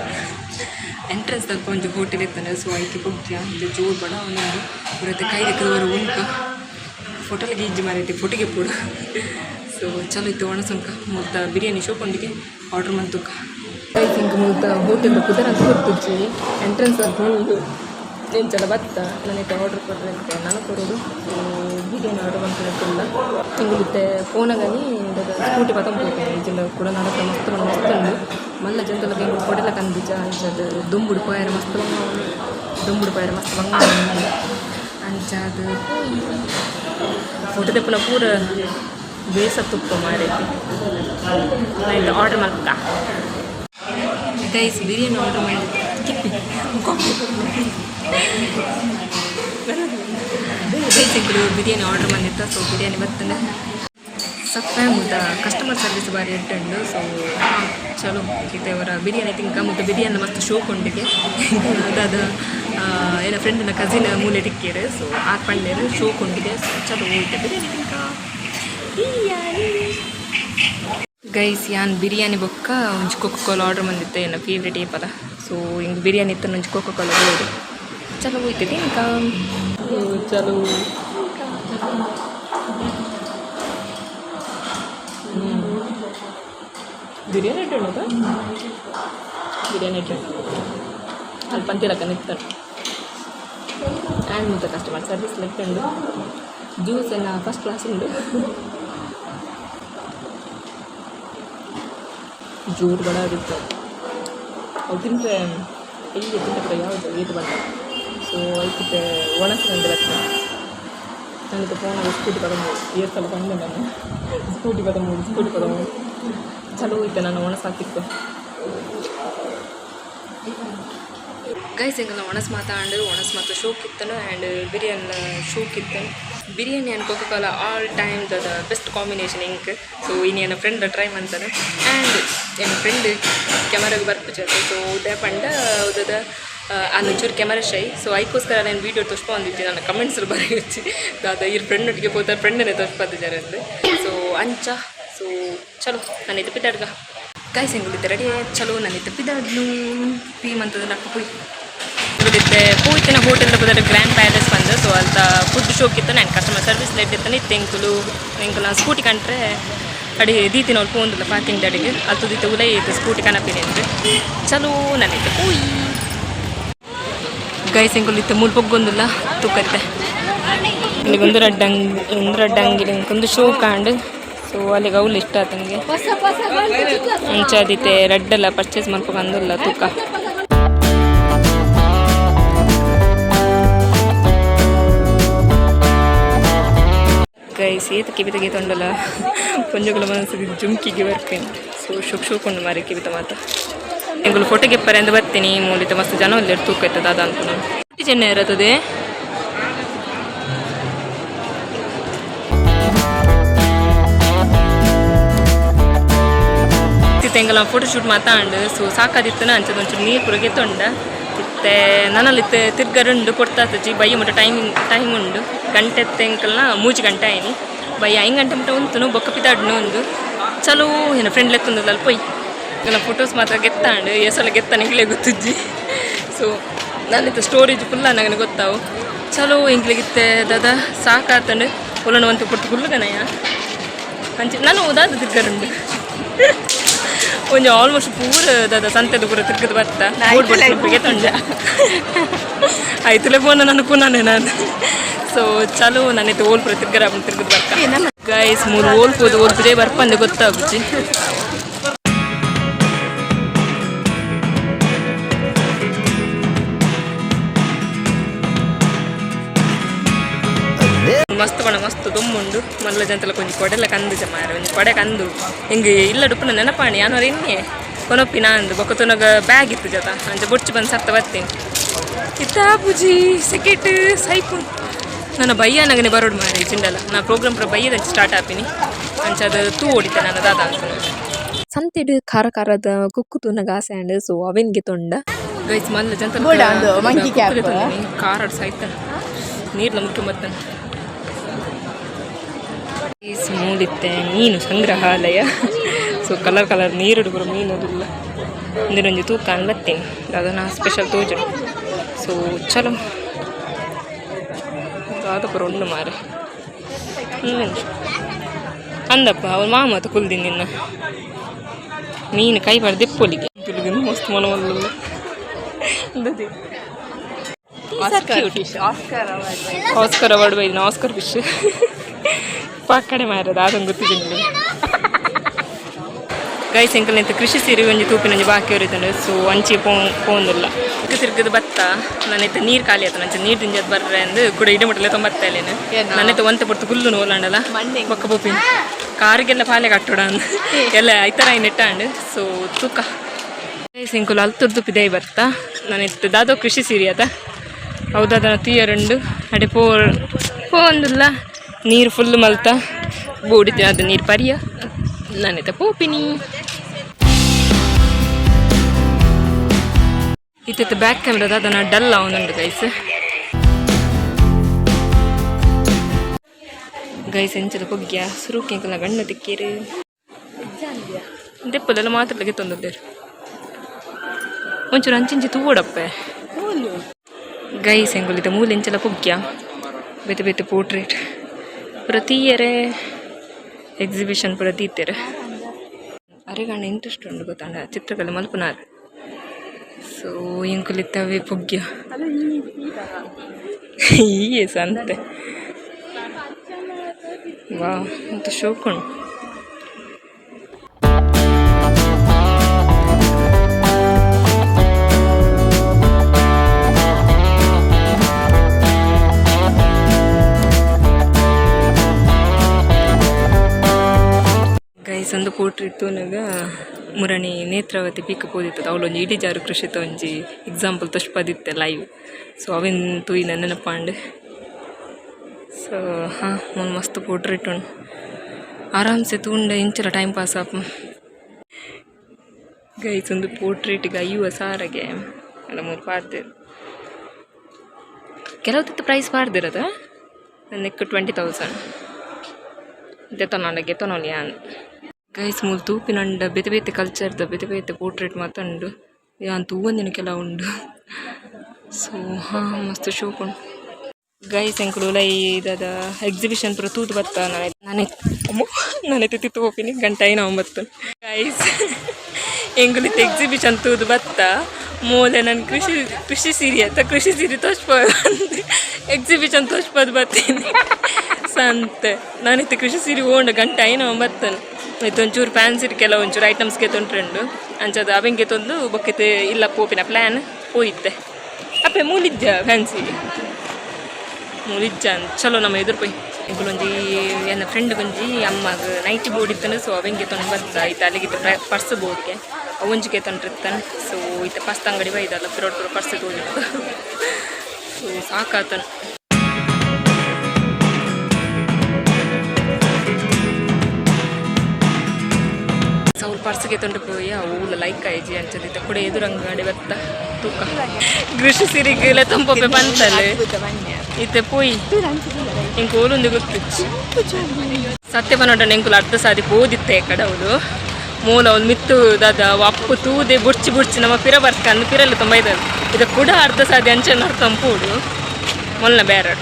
ಎಂಟ್ರೆನ್ಸ್ದಾಗ ಒಂದು ಹೋಟೆಲ್ ಇರ್ತಾನೆ ಸೊ ಐಕೆ ಹೋಗ್ತೀಯ ಇದು ಜೋರು ಬಡ ಒಂದೊಂದು ಬರುತ್ತೆ ಕೈ ತೆಗೆದವರು ಉಂಕ ಫೋಟೋಲಿಗೆ ಇಜ್ಜಿ ಮಾರೈತಿ ಫೋಟಿಗೆ ಪೂಡ ಸೊ ಚಲೋ ಇತ್ತು ಒಣಸುಂಕ ಮುದ್ದ ಬಿರಿಯಾನಿ ಶೋಕೊಂಡಿಗೆ ಆರ್ಡ್ರ್ ಮಾಡ್ತುಕ ಕೈಸ್ ಇಂಕ ಮುದ್ದ ಹೋಟೆಲ್ ಕುದರ್ ಅಂತ ಕೊಡ್ತಿದ್ವಿ ಎಂಟ್ರೆನ್ಸ್ ಬಂದು ಏನು ಚಲ ಬತ್ತ ನನಗೆ ಆರ್ಡ್ರ್ ಕೊಟ್ಟರೆ ಅಂತ ನಾನು ಕೊಡೋದು ಬಿರಿಯಾನಿ ಆರ್ಡರ್ ಮಾಡ್ಕೊಂಡಿಲ್ಲ ಹಿಂಗಿರುತ್ತೆ ಫೋನಾಗನಿ ಸ್ಕೂಟಿ ಪತಂಬೋಗ್ತೀನಿ ಈಜಿಲ್ಲ ಕೂಡ ನಡಕ ಮಸ್ತ್ ಉಂಡು ಮಲ್ಲ ಜನತೆಲ್ಲ ಬೆಂಗಳೂರು ಕೊಡೆಲ್ಲ ಕಂದಿಜ ಅಂಚದು ದುಂಬುಡು ಪೋಯರ ಮಸ್ತ್ ದುಂಬುಡು ಪೋಯರ ಮಸ್ತ್ ಬಂಗ ಅಂಚದು ಫೋಟೋ ತೆಪ್ಪನ ಪೂರ ಬೇಸ ತುಪ್ಪ ಮಾರೈತಿ ಆಯ್ತು ಆರ್ಡ್ರ್ ಮಾಡ್ಕ ಗೈಸ್ ಬಿರಿಯಾನಿ ಆರ್ಡ್ರ್ ಮಾಡಿ ಬೇಸಿಗಳು ಬಿರಿಯಾನಿ ಆರ್ಡ್ರ್ ಮಾಡಿತ್ತ ಸೊ ಬಿರಿಯಾನಿ ಬರ್ತದೆ ಸಪ್ಪ ಮುದ್ದ ಕಸ್ಟಮರ್ ಸರ್ವಿಸ್ ಬಾರಿ ಎಡ್ಡುಂಡು ಸೊ ಚಲೋ ಇವರ ಬಿರಿಯಾನಿ ತಿಂಕ ಮತ್ತು ಬಿರಿಯಾನಿ ಮಸ್ತ್ ಶೋ ಕೊಂಡಿಗೆ ಅದು ಏನ ಫ್ರೆಂಡಿನ ಕಸಿನ್ ಮೂಲೆ ತಿಕ್ಕೇರು ಸೊ ಆ ಪಂಡೇರು ಶೋ ಕೊಂಡಿಗೆ ಸೊ ಚಲೋ ಹೋಯ್ತು ಬಿರಿಯಾನಿ ತಿಂಕ ಗೈಸ್ ಯಾನ್ ಬಿರಿಯಾನಿ ಬೊಕ್ಕ ಒಂಚು ಕೊಕ್ಕೋ ಆರ್ಡ್ರ್ ಬಂದಿತ್ತು ಏನ ಫೇವ್ರೇಟ್ ಏಪದ ಸೊ ಹಿಂಗೆ ಬಿರಿಯಾನಿ ಇತ್ತು ಒಂಚು ಕೊಕ್ಕೋ ಹೋಯ್ತು ಚಲೋ ಹೋಯ್ತು ತಿಂಕ ಚಲೋ ಬಿರಿಯಾನಿ ಇಟ್ಟು ಬಿರಿಯಾನಿ ಇಟ್ಟು ಅಲ್ಲಿ ಪಂತಿಲಕ್ಕ ನಿಂತಾರೆ ಆ್ಯಂಡ್ ಮತ್ತು ಕಸ್ಟಮರ್ ಸರ್ವಿಸ್ ಲೆಕ್ಕ ಉಂಡು ಜ್ಯೂಸ್ ಎಲ್ಲ ಫಸ್ಟ್ ಕ್ಲಾಸ್ ಉಂಡು ಜೋರು ಬಡ ಇರುತ್ತೆ ಅವು ತಿಂದರೆ ಎಲ್ಲಿ ತಿಂದರೆ ಯಾವುದು ಏಟು ಬಂದ ಸೊ ಅದಕ್ಕೆ ಒಣಸಿನಿಂದ ಬರ್ತದೆ ನನಗೆ ಫೋನಾಗ ಸ್ಕೂಟಿ ಪದಮೂರು ಏರ್ ಸಲ ಬಂದೆ ನಾನು ಸ್ಕೂಟಿ ಪದಮೂರು ಚಲೋ ಇತ್ತು ನಾನು ಒಣಸಾಕಿತ್ತು ಗೈಸ್ ಹಿಂಗೆಲ್ಲ ಒಣಸ್ ಮಾತು ಶೋಕ್ ಇತ್ತನು ಆ್ಯಂಡ್ ಬಿರಿಯಾನಿ ಶೋಕ್ ಇತ್ತು biryani and Coca Cola all time the best combination ಇಂಕ್ ಸೊ ಇನ್ನೇನು ಫ್ರೆಂಡ್ ಟ್ರೈ ಮಾಡ್ತಾನೆ ಆ್ಯಂಡ್ ಏನು ಫ್ರೆಂಡ್ ಕ್ಯಾಮರಾಗೆ ಬರ್ಪಿಚ್ಚು ಸೊ ಉದಯ ಪಂಡ ಉದದ ಅನ್ನೊಂಚೂರು ಕ್ಯಾಮರಾ ಶೈ ಸೊ ಅದಕ್ಕೋಸ್ಕರ ನಾನು ವೀಡಿಯೋ ತೋರಿಸ್ಕೊಂಡಿದ್ದೆ ನನ್ನ ಕಮೆಂಟ್ಸ್ ಬರೀ ಹೆಚ್ಚಿ ಅದು ಈ ಫ್ರೆಂಡೊಟ್ಟಿಗೆ ಹೋಗ್ತಾರೆ ಫ್ರೆಂಡನ್ನೇ ತೋರಿಸ್ಪತ್ತಿದ್ದಾರೆ ಅಂದರೆ ಸೊ ಅಂಚ ಸೊ ಚಲೋ ನಾನು ಇದು ಪಿದ್ದಾಡ್ಗ ಗೈಸ್ ಹೆಂಗಿದ್ದೆ ರೆಡಿ ಚಲೋ ನಾನು ಇದು ಪಿದ್ದಾಡ್ನು ಪೀ ಮಂತದ ನಕ್ಕ ಪುಯ್ ಉಳಿದಿದ್ದೆ ಪೂಯ್ತಿನ ಹೋಟೆಲ್ ಬದಲು ಗ್ರ್ಯಾಂಡ್ ಪ್ಯಾಲೇಸ್ ಬಂದು ಸೊ ಅಂತ ಫುಡ್ ಶೋಕಿತ್ತು ನಾನು ಕಸ್ಟಮರ್ ಸರ್ವಿಸ್ ಲೇಟ್ ಇರ್ತಾನೆ ತೆಂಕುಲು ನಾನು ಸ್ಕೂಟಿ ಕಂಡ್ರೆ ಅಡಿ ದೀತಿನ ಅವ್ರು ಪೋಂದಿಲ್ಲ ಪಾರ್ಕಿಂಗ್ ಅಡಿಗೆ ಅದು ದಿತ್ತು ಉಲೈ ಇತ್ತು ಸ್ಕೂಟಿ ಕನಪಿನಿ ಅಂದರೆ ಚಲೋ ನನ್ನಿತ್ತು ಪೂಯ್ ಗೈಸ್ ಹೆಂಗುಲಿತ್ತು ಮೂಲ ಪೊಗ್ಗೊಂದಿಲ್ಲ ತೂಕತ್ತೆ ಇಲ್ಲಿಗೆ ಒಂದು ರಡ್ಡಂಗಿ ಒಂದು ಶೋ ಕಾಂಡು ಸೊ ಅಲ್ಲಿಗೆ ಅವಳು ಇಷ್ಟ ಆಯ್ತು ನನಗೆ ಮುಂಚಾದಿತ್ತೆ ರೆಡ್ಡೆಲ್ಲ ಪರ್ಚೇಸ್ ಮಾಡ್ಕೊಂಬಂದಿಲ್ಲ ತೂಕ ಗೈಸ್ ಏತ ಕಿವಿತ ಗೀತ ಉಂಡಲ್ಲ ಪಂಜಗಳ ಮನಸ್ಸಿಗೆ ಜುಮ್ಕಿಗೆ ಬರ್ತೀನಿ ಸೊ ಶೋಕೊಂಡು ಮಾರಿ ಕಿವಿತ ಮಾತ ಎಂಗಳು ಫೋಟೋಗೆ ಪರೆ ಅಂತ ಬರ್ತೀನಿ ಮೂಲಿತ ಮಸ್ತ್ ಜನ ಅಲ್ಲಿ ತೂಕ ಇರ್ತದೆ ಅದು ಅನ್ಕೊಂಡು ಚೆನ್ನ ಇರುತ್ತದೆ ತೆಂಗಲ್ಲ ಫೋಟೋ ಶೂಟ್ ಮಾತಾಂಡು ಸೊ ಸಾಕಾದಿತ್ತು ಅಂಚದ ಒಂಚೂರು ನೀರು ಪುರಗೆ ತೊಂಡ ಇತ್ತೆ ನನ್ನಲ್ಲಿತ್ತು ತಿರ್ಗರುಂಡು ಕೊಡ್ತಾತಜಿ ಬಯ್ಯ ಮುಟ್ಟ ಟೈಮ್ ಉಂಡು ಗಂಟೆ ತೆಂಕಲ್ನ 3 ಗಂಟೆ ಆಯ್ನಿ ಬಯ್ಯ 5 ಗಂಟೆ ಮುಟ್ಟ ಉಂತು ಬೊಕ್ಕ ಪಿತಾಡ್ನು ಒಂದು ಚಲೋ ಏನು ಫ್ರೆಂಡ್ ಲೆತ್ತೊಂದಲ್ಲ ಪೊಯ್ ಈಗ ಫೋಟೋಸ್ ಮಾತ್ರ ಗೆತ್ತಾಂಡು ಎಸಲ ಗೆತ್ತ ನಿಂಗ್ಲೇ ಗೊತ್ತಿಜ್ಜಿ ಸೊ ನನ್ನಿತ್ತು ಸ್ಟೋರೇಜ್ ಫುಲ್ಲ ನನಗೆ ಗೊತ್ತಾವು ಚಲೋ ಇಂಗ್ಲಿಗಿತ್ತೆ ದಾದ ಸಾಕಾತಂಡು ಒಲನ ಒಂದು ಕೊಟ್ಟು ಫುಲ್ಲುಗನಯ್ಯ ಅಂಚೆ ನಾನು ಓದಾದ ತಿರ್ಗರುಂಡು ಒಂಜಿ ಆಲ್ಮೋಸ್ಟ್ ಪೂರ ದಾದ ಸಂತೆದ ಪೂರ ತಿರ್ಗದು ಬರ್ತಾ ಗೆ ತೊಂಡ ಆಯ್ತುಲೆ ಫೋನ್ ನಾನು ಕುನಾನೆ ನಾನು ಸೊ ಚಲೋ ನನ್ನೈತೆ ಓಲ್ ಪೂರ ತಿರ್ಗದು ಬರ್ತಾ ಗೈಸ್ ಮೂರು ಓಲ್ಪೋದು ಓಲ್ಪಿದೆ ಬರ್ಪಂದು ಗೊತ್ತಾಗುಚ್ಚಿ ಮಸ್ತ್ ಬಣ ಮಸ್ತ್ ದೊಮ್ಮುಂಡು ಮಲ್ಲ ಜಂತಲ ಕೊಂಚ ಕೊಡೆಲ್ಲ ಕಂದು ಮಾರ ಒಂಜಿ ಕೊಡೆ ಕಂದು ಹಿಂಗೆ ಇಲ್ಲ ಡುಪ್ಪುನ ನೆನಪಾಣಿ ಯಾನೋರು ಇನ್ನೇ ಕೊನೊಪ್ಪಿ ನಾಂದು ಬೊಕ್ಕತೊನಗ ಬ್ಯಾಗ್ ಇತ್ತು ಜತ ಅಂಚ ಬೊಚ್ಚು ಬಂದು ಸರ್ತ ಬರ್ತೇನೆ ಇತ್ತಾ ಪೂಜಿ ಸೆಕೆಟ್ ಸೈಪು ನನ್ನ ಬಯ್ಯ ನನಗೆ ಬರೋಡು ಮಾರಿ ಚಿಂಡಲ ನಾ ಪ್ರೋಗ್ರಾಮ್ ಬಯ್ಯದ ಸ್ಟಾರ್ಟ್ ಆಪಿನಿ ಅಂಚ ಅದು ತೂ ಓಡಿತೆ ನಾನು ದಾದ ಸಂತೆಡ್ ಖಾರ ಖಾರದ ಕುಕ್ಕು ತುನಗ ಆಸೆ ಅಂಡ್ ಸೊ ಅವೆನ್ಗೆ ತೊಂಡ ಗೈಸ್ ಮಲ್ಲ ಜಂತಲ ಖಾರ ಸಾಯ್ತ ನೀರ್ಲ ಮುಖ್ಯ ಮತ್ತನ ಮೂಡಿತ್ತೆ ಮೀನು ಸಂಗ್ರಹಾಲಯ ಸೊ ಕಲರ್ ಕಲರ್ ನೀರು ಬರೋ ಮೀನು ಅದಿಲ್ಲ ನೀರೊಂಜಿ ತೂಕ ಅನ್ಲತ್ತೇನೆ ಅದನ್ನು ಸ್ಪೆಷಲ್ ತೋಜು ಸೊ ಚಲೋ ದಾದ ಬರೋ ಉಂಡು ಮಾರೆ ಅಂದಪ್ಪ ಅವ್ರ ಮಾಮತ ಕುಲ್ದಿನ ನಿನ್ನ ಮೀನು ಕೈ ಬಾರ್ದು ದಿಪ್ಪೊಲಿಗೆ ತುಳಿದು ಮಸ್ತ್ ಮನವಲ್ಲ ಆಸ್ಕರ್ ಅವಾರ್ಡ್ ಬೈದಿನ ಆಸ್ಕರ್ ಫಿಶ್ ಪಾಕಡೆ ಮಾರದ ಅದೊಂದು ಗೊತ್ತಿದ್ದೀನಿ ಗೈಸ್ ಎಂಕಲ್ ನಿಂತು ಕೃಷಿ ಸೀರೆ ಒಂಜಿ ತೂಪಿನೊಂಜಿ ಬಾಕಿ ಅವರಿದ್ದಾನೆ ಸೊ ಅಂಚಿ ಪೋಂದಿಲ್ಲ ತಿರ್ಗದು ಬತ್ತ ನನ್ನೈತೆ ನೀರು ಖಾಲಿ ಆಯ್ತು ನಂಚೆ ನೀರು ತಿಂಜದ್ ಬರ್ರೆ ಅಂದು ಕೂಡ ಇಡಮಟ್ಟಲೆ ತೊಂಬತ್ತ ಇಲ್ಲೇನು ನನ್ನೈತೆ ಒಂತೆ ಪೊರ್ತು ಕುಲ್ಲು ನೋಲಾಂಡಲ್ಲ ಬೊಕ್ಕ ಪೋಪಿನ ಕಾರಿಗೆಲ್ಲ ಪಾಲೆ ಕಟ್ಟೋಡ ಅಂದು ಎಲ್ಲ ಐತರ ನೆಟ್ಟಾಂಡು ಸೊ ತೂಕ ಗೈಸ್ ಎಂಕುಲು ಅಲ್ತುರ್ದು ಪಿದೈ ಬರ್ತಾ ನನ್ನೈತೆ ದಾದೋ ಕೃಷಿ ಸೀರೆ ಅದ ಹೌದಾದ ತೀಯರುಂಡು ಅಡೆ ಪೋಂದಿಲ್ಲ ನೀರು ಫುಲ್ ಮಲ್ತಾ ಬೋಡಿದ್ದೆ ಅದು ನೀರು ಪರಿಯ ನಾನೈತೆ ಪೋಪಿನಿ ಇತ್ತ ಬ್ಯಾಕ್ ಕ್ಯಾಮ್ರಾದ ಅದನ್ನು ಡಲ್ ಅವನುಂಡು ಗೈಸ್ ಎಂಚದ ಪೊಗ್ಗ್ಯ ಸುರುಕಿಂಕಲ ಗಣ್ಣ ತಿಕ್ಕೀರು ದೆಪ್ಪಲೆಲ್ಲ ಮಾತಾಡ್ಲಿಕ್ಕೆ ತಂದದ್ದೇರು ಒಂಚೂರು ಅಂಚಿಂಚಿ ತೂಡಪ್ಪೆ ಗೈಸ್ ಎಂಗುಲಿದ ಮೂಲೆ ಎಂಚಲ ಪೊಗ್ಗ್ಯ ಬೇತೆ ಬೇತೆ ಪೋರ್ಟ್ರೇಟ್ ಪ್ರತಿಯರೇ ಎಕ್ಸಿಬಿಷನ್ ಪೂರ ತೀತೆರೆ ಅರೆಗಾಣ ಇಂಟ್ರೆಸ್ಟ್ ಉಂಡು ಗೊತ್ತಾಂಡ ಚಿತ್ರಕಲೆ ಮಲ್ಪುನಾರು ಸೊ ಎಂಕುಲಿತ್ತವೆ ಪೊಗ್ಗ್ಯ ಈ ಸಂತೆ ವಾ ಅಂತ ಶೋಕುಂಡು ಸಂದು ಪೋರ್ಟ್ರೇಟ್ ತೂನಾಗ ಮುರಣಿ ನೇತ್ರಾವತಿ ಪೀಕ ಪೋದಿತ್ತದ ಅವಳೊಂದು ಇಡೀ ಜಾರು ಕೃಷಿತ ಒಂಜಿ ಎಕ್ಸಾಂಪಲ್ ತೋಷ್ಪದಿತ್ತೆ ಲೈವ್ ಸೊ ಅವಿನ ತೂಯಿನ ನೆನಪಾಂಡು ಸೊ ಹಾಂ ಒಂದು ಮಸ್ತ್ ಪೋರ್ಟ್ರೇಟ್ ಉಂಡು ಆರಾಮ್ಸೆ ತೂಂಡ ಇಂಚಲ ಟೈಮ್ ಪಾಸ್ ಆಪ ಗೈಸ್ ಒಂದು ಪೋರ್ಟ್ರೇಟಿಗೆ 50,000ಗೆ ಅಲ್ಲ 3 ಪಾರ್ದಿರು ಕೆಲವತ್ತಿತ್ತು ಪ್ರೈಸ್ ಪಾರ್ದಿರದ ನೆಕ್ಕು 20,000 ದೆತೊನಾಲಗೆ ತೊನೊಲಿಯಾನ್ ಗೈಸ್ ಮೂಲು ತೂಪಿನಂಡ ಬೇತೆ ಬೇತೆ ಕಲ್ಚರ್ದ ಬೇತೆ ಬೇತೆ ಪೋರ್ಟ್ರೇಟ್ ಮಾತಂಡು ಯಾನ್ ತೂವೊಂದಿನ ಕೆಲ ಉಂಡು ಸೊ ಹಾಂ ಮಸ್ತ್ ಶೋಕ್ ಉಂಡು ಗೈಸ್ ಎಂಕುಲು ಇದಾದ ಎಕ್ಸಿಬಿಷನ್ ಪೂರ ತೂತು ಬತ್ತ ನಾನೈತೆ ತಿತ್ತು ಹೋಪಿನಿ ಗಂಟೆ 9 ಗೈಸ್ ಎಂಗುಲಿತ್ತು ಎಕ್ಸಿಬಿಷನ್ ತೂದು ಬತ್ತ ಮೂಲೆ ನನ್ನ ಕೃಷಿ ಸೀರೆ ಅಂತ ಕೃಷಿ ಸೀರೆ ತೋಚ್ಬೋದು ಎಕ್ಸಿಬಿಷನ್ ತೋಚ್ಬೋದು ಬರ್ತೀನಿ ಸಂತೆ ನಾನಿತ್ತು ಕೃಷಿ ಸೀರೆ ಓಂಡು ಗಂಟೆ 9 ಆಯ್ತು ಒಂಚೂರು ಫ್ಯಾನ್ಸಿರ್ ಕೆಲ ಒಂಚೂರು ಐಟಮ್ಸ್ಗೆ ತೊಂಡ್ರೆಂಡು ಅಂಚದು ಅವೆಂಗೆ ತಂದು ಬೊಕ್ಕಿತೆ ಇಲ್ಲ ಪೋಪಿನ ಪ್ಲ್ಯಾನ್ ಹೋಯಿತ್ತೆ ಅಪ್ಪೆ ಮೂಲಿಜ್ಜ ಫ್ಯಾನ್ಸಿ ಮೂಲಿಜ್ಜ ಚಲೋ ನಮ್ಮ ಎದುರು ಪೋಯ್ ಎಂಕುಲೊಂಜಿ ನನ್ನ ಫ್ರೆಂಡ್ ಗೊಂಜಿ ಅಮ್ಮಗ ನೈಟಿ ಬೋರ್ಡ್ ಇತ್ತನು ಸೊ ಅವೆಂಗೆ ತೊಂದು ಬರ್ತ ಆಯ್ತು ಅಲ್ಲಿಗಿತ್ತು ಪರ್ಸ್ ಬೋರ್ಡ್ಗೆ ಒಂಜಿಗೆ ತೊಂಡ್ರಿತ್ತಾನೆ ಸೊ ಇತ್ತು ಫಸ್ಟ್ ಅಂಗಡಿ ಬೈದಲ್ಲ ಪುರೋಡ್ ಪುರ ಪರ್ಸ್ ತೋದಿತ್ತು ಸೊ ಸಾಕಾತನು ಅವ್ರು ಪರ್ಸ್ಗೆ ತೊಂಡು ಪೋಯಿ ಅವಳು ಲೈಕ್ ಆಯ್ಜಿ ಅಂಚದಿತ್ತೆ ಕೂಡ ಎದುರಂಗಡಿ ಬತ್ತ ತೂಕ ಕೃಷಿ ಸಿರಿಗೆಲ್ಲ ತಂಪೊಪ್ಪೆ ಬಂತಲೆ ಇತ್ತೆ ಪೋಯಿ ಇಂಕ ಓಲೊಂದು ಗೊತ್ತಿಚ್ಚು ಸತ್ಯ ಪನೋಟ ಎಂಕುಲು ಅರ್ಧ ಸಾದಿ ಪೋದಿತ್ತೆ ಕಡೆ ಅವಳು ಮೂಲ ಅವ್ಳು ಮಿತ್ತು ದಾದ ಅಪ್ಪು ತೂದೆ ಬುಡ್ಚಿ ನಮ್ಮ ಪಿರ ಬರ್ಕಂದು ಪಿರಲ್ಲ ತುಂಬ ಇದ್ದಾರೆ ಇದು ಕೂಡ ಅರ್ಧ ಸಾದಿ ಅಂಚೆನ ಅರ್ಥ ಪೋಡು ಮೊನ್ನ ಬೇರೆ